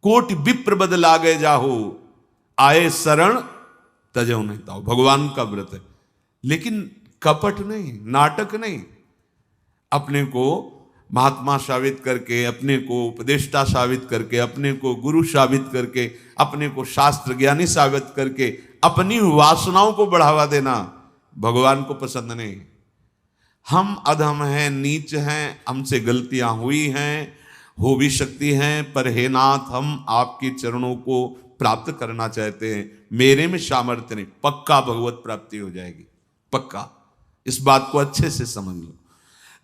कोटि विप्र बदला गए जाहो, आए शरण तजो नहीं ताओ। भगवान का व्रत है, लेकिन कपट नहीं, नाटक नहीं। अपने को महात्मा साबित करके, अपने को उपदेष्टा साबित करके, अपने को गुरु साबित करके, अपने को शास्त्र ज्ञानी साबित करके अपनी वासनाओं को बढ़ावा देना भगवान को पसंद नहीं। हम अधम हैं, नीच हैं, हमसे गलतियां हुई हैं, हो भी सकती हैं, पर हे नाथ हम आपके चरणों को प्राप्त करना चाहते हैं। मेरे में सामर्थ्य नहीं, पक्का भगवत प्राप्ति हो जाएगी, पक्का। इस बात को अच्छे से समझ लो।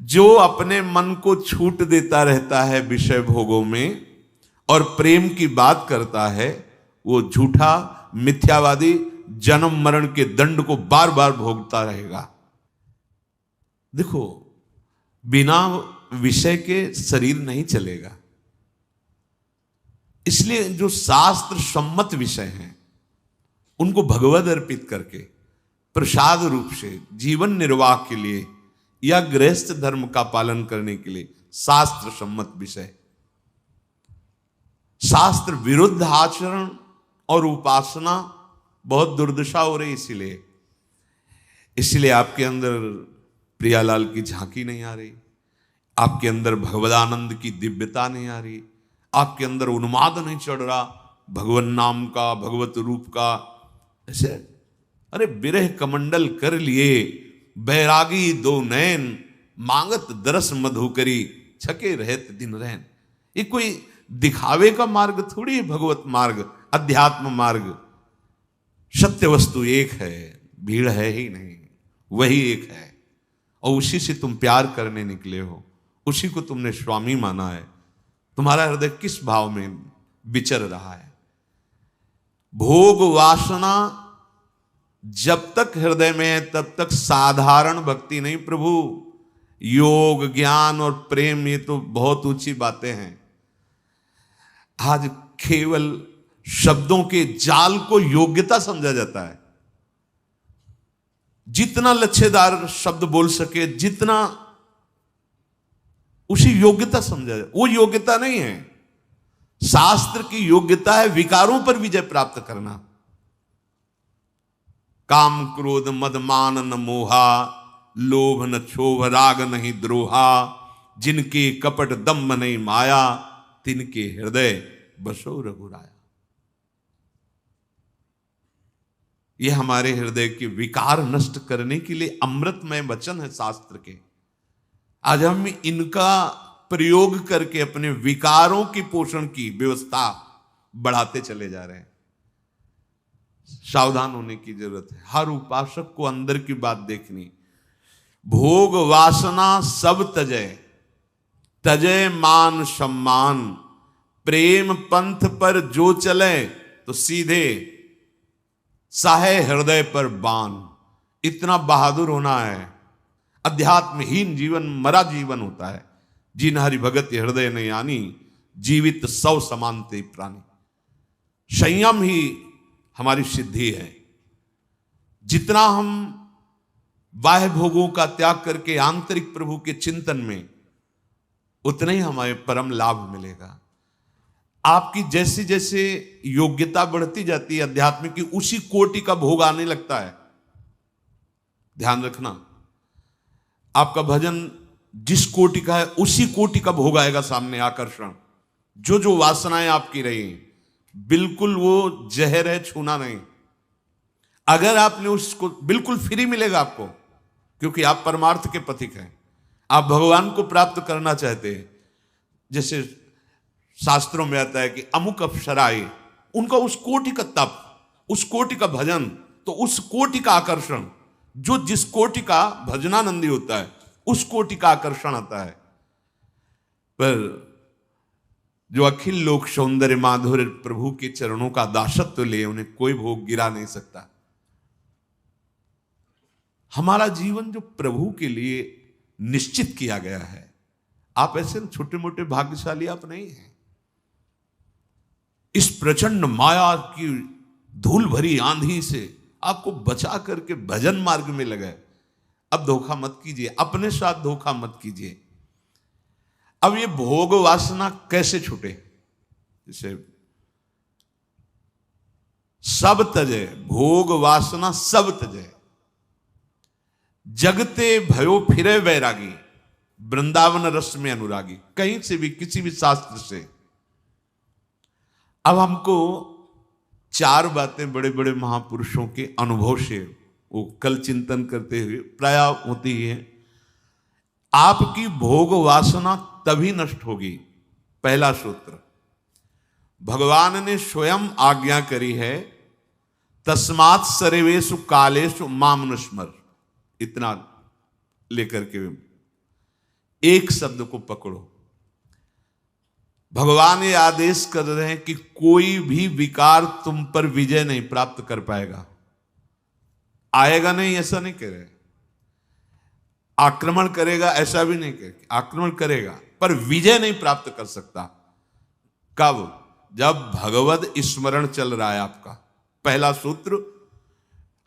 जो अपने मन को छूट देता रहता है विषय भोगों में और प्रेम की बात करता है, वो झूठा मिथ्यावादी जन्म मरण के दंड को बार बार भोगता रहेगा। देखो, बिना विषय के शरीर नहीं चलेगा। इसलिए जो शास्त्र सम्मत विषय हैं उनको भगवद अर्पित करके प्रसाद रूप से जीवन निर्वाह के लिए या गृहस्थ धर्म का पालन करने के लिए शास्त्र सम्मत विषय, शास्त्र विरुद्ध आचरण और उपासना बहुत दुर्दशा हो रही। इसलिए आपके अंदर प्रियालाल की झांकी नहीं आ रही, आपके अंदर भगवदानंद की दिव्यता नहीं आ रही, आपके अंदर उन्माद नहीं चढ़ रहा भगवन नाम का, भगवत रूप का। ऐसे अरे विरह कमंडल कर लिए बैरागी दो नैन, मांगत दरस मधुकरी, छके रहत दिन रहन। ये कोई दिखावे का मार्ग थोड़ी है, भगवत मार्ग, अध्यात्म मार्ग। सत्य वस्तु एक है, भीड़ है ही नहीं, वही एक है, और उसी से तुम प्यार करने निकले हो, उसी को तुमने स्वामी माना है। तुम्हारा हृदय किस भाव में विचर रहा है? भोग वासना जब तक हृदय में है तब तक साधारण भक्ति नहीं प्रभु। योग ज्ञान और प्रेम ये तो बहुत ऊंची बातें हैं। आज केवल शब्दों के जाल को योग्यता समझा जाता है। जितना लच्छेदार शब्द बोल सके, जितना, उसी योग्यता समझा जाए। वो योग्यता नहीं है। शास्त्र की योग्यता है विकारों पर विजय प्राप्त करना। काम क्रोध मद मान न मोहा, लोभ न क्षोभ राग नहीं द्रोहा, जिनके कपट दम्भ नहीं माया, तिनके हृदय बसो रघुराया। ये हमारे हृदय के विकार नष्ट करने के लिए अमृतमय वचन है शास्त्र के। आज हम इनका प्रयोग करके अपने विकारों की पोषण की व्यवस्था बढ़ाते चले जा रहे हैं। सावधान होने की जरूरत है। हर उपासक को अंदर की बात देखनी। भोग वासना सब तजय, तजय मान सम्मान, प्रेम पंथ पर जो चले तो सीधे साहे हृदय पर बाण। इतना बहादुर होना है। अध्यात्महीन जीवन मरा जीवन होता है। जिन हरि भगत हृदय नहीं आनी, जीवित सौ समानते प्राणी। संयम ही हमारी सिद्धि है। जितना हम बाह्य भोगों का त्याग करके आंतरिक प्रभु के चिंतन में, उतना ही हमें परम लाभ मिलेगा। आपकी जैसे जैसे योग्यता बढ़ती जाती है अध्यात्म की, उसी कोटि का भोग आने लगता है। ध्यान रखना, आपका भजन जिस कोटि का है उसी कोटि का भोग आएगा सामने। आकर्षण जो जो वासनाएं आपकी रही, बिल्कुल वो जहर है, छूना नहीं। अगर आपने उसको, बिल्कुल फ्री मिलेगा आपको, क्योंकि आप परमार्थ के पथिक हैं। आप भगवान को प्राप्त करना चाहते हैं। जैसे शास्त्रों में आता है कि अमुक अप्सराएं, उनका उस कोटि का तप, उस कोटि का भजन, तो उस कोटि का आकर्षण, जो जिस कोटि का भजनानंदी होता है उस कोटि का आकर्षण आता है। पर जो अखिल लोक सौंदर्य माधुर्य प्रभु के चरणों का दासत्व ले, उन्हें कोई भोग गिरा नहीं सकता। हमारा जीवन जो प्रभु के लिए निश्चित किया गया है, आप ऐसे छोटे मोटे भाग्यशाली आप नहीं हैं। इस प्रचंड माया की धूल भरी आंधी से आपको बचा करके भजन मार्ग में लगाए। अब धोखा मत कीजिए, अपने साथ धोखा मत कीजिए। अब ये भोग वासना कैसे छूटे? जैसे सब तजय, भोग वासना सब तजय। जगते भयो फिरे वैरागी, वृंदावन रस में अनुरागी। कहीं से भी, किसी भी शास्त्र से। अब हमको चार बातें बड़े बड़े महापुरुषों के अनुभव से वो कल चिंतन करते हुए प्राय होती है। आपकी भोग वासना तभी नष्ट होगी। पहला सूत्र भगवान ने स्वयं आज्ञा करी है, तस्मात् सर्वेषु कालेषु माम नुस्मर। इतना लेकर के एक शब्द को पकड़ो। भगवान ये आदेश कर रहे हैं कि कोई भी विकार तुम पर विजय नहीं प्राप्त कर पाएगा। आएगा नहीं ऐसा नहीं कह रहे, आक्रमण करेगा ऐसा भी नहीं कह, आक्रमण करेगा पर विजय नहीं प्राप्त कर सकता। कब? जब भगवद स्मरण चल रहा है आपका। पहला सूत्र,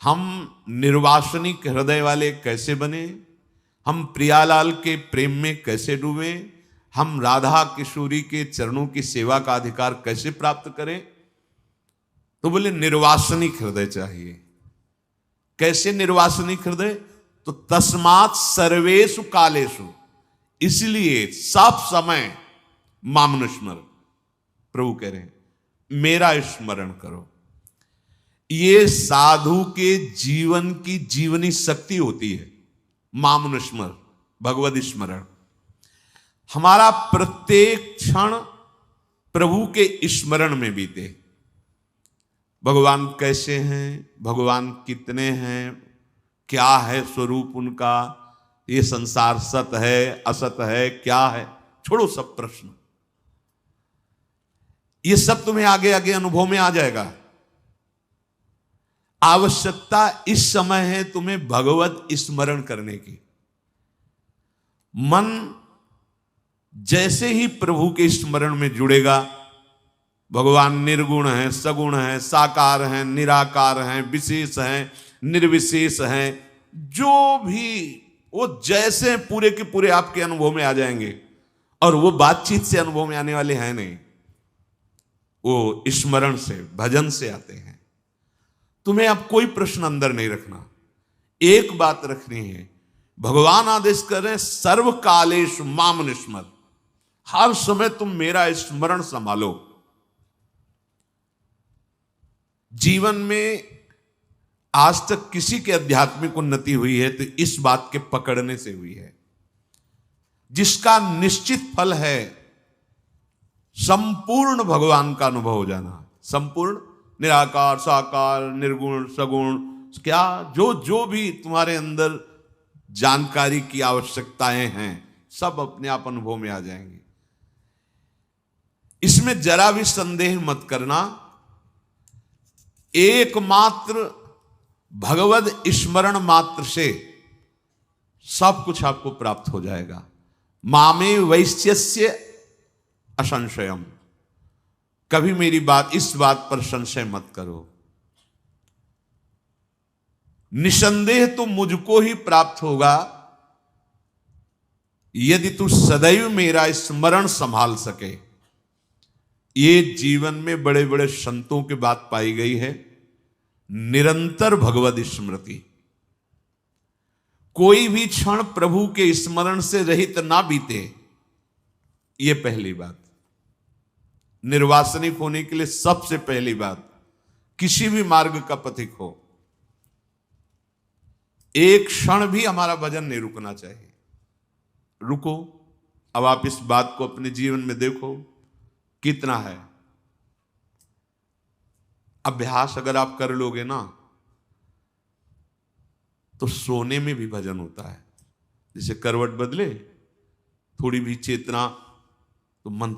हम निर्वासनिक हृदय वाले कैसे बने, हम प्रियालाल के प्रेम में कैसे डूबे, हम राधा किशोरी के चरणों की सेवा का अधिकार कैसे प्राप्त करें। तो बोले निर्वासनिक हृदय चाहिए। कैसे निर्वासनिक हृदय? तो तस्मात् सर्वेषु कालेषु, इसलिए सब समय मामनुस्मर। प्रभु कह रहे हैं मेरा स्मरण करो। ये साधु के जीवन की जीवनी शक्ति होती है। मामनुस्मर, भगवद स्मरण। हमारा प्रत्येक क्षण प्रभु के स्मरण में बीते। भगवान कैसे हैं, भगवान कितने हैं, क्या है स्वरूप उनका, ये संसार सत है असत है, क्या है, छोड़ो सब प्रश्न। ये सब तुम्हें आगे आगे अनुभव में आ जाएगा। आवश्यकता इस समय है तुम्हें भगवत स्मरण करने की। मन जैसे ही प्रभु के स्मरण में जुड़ेगा, भगवान निर्गुण है, सगुण है, साकार है, निराकार है, विशेष है, निर्विशेष है, जो भी वो जैसे पूरे के पूरे आपके अनुभव में आ जाएंगे। और वो बातचीत से अनुभव में आने वाले हैं नहीं, वो स्मरण से, भजन से आते हैं। तुम्हें अब कोई प्रश्न अंदर नहीं रखना, एक बात रखनी है, भगवान आदेश कर रहे हैं सर्व कालेषु माम नुस्मर। हर समय तुम मेरा स्मरण संभालो। जीवन में आज तक किसी के आध्यात्मिक उन्नति हुई है तो इस बात के पकड़ने से हुई है, जिसका निश्चित फल है संपूर्ण भगवान का अनुभव हो जाना। संपूर्ण, निराकार, साकार, निर्गुण, सगुण, क्या जो जो भी तुम्हारे अंदर जानकारी की आवश्यकताएं हैं, सब अपने आप अनुभव में आ जाएंगी। इसमें जरा भी संदेह मत करना। एकमात्र भगवद स्मरण मात्र से सब कुछ आपको प्राप्त हो जाएगा। मामे वैश्यस्य असंशयम। कभी मेरी बात, इस बात पर संशय मत करो। निसंदेह तो मुझको ही प्राप्त होगा यदि तू सदैव मेरा स्मरण संभाल सके। ये जीवन में बड़े बड़े संतों की बात पाई गई है, निरंतर भगवद स्मृति। कोई भी क्षण प्रभु के स्मरण से रहित ना बीते, ये पहली बात। निर्वासनिक होने के लिए सबसे पहली बात, किसी भी मार्ग का पथिक हो, एक क्षण भी हमारा भजन नहीं रुकना चाहिए। रुको, अब आप इस बात को अपने जीवन में देखो कितना है। अभ्यास अगर आप कर लोगे ना, तो सोने में भी भजन होता है। जैसे करवट बदले, थोड़ी भी चेतना, तो मन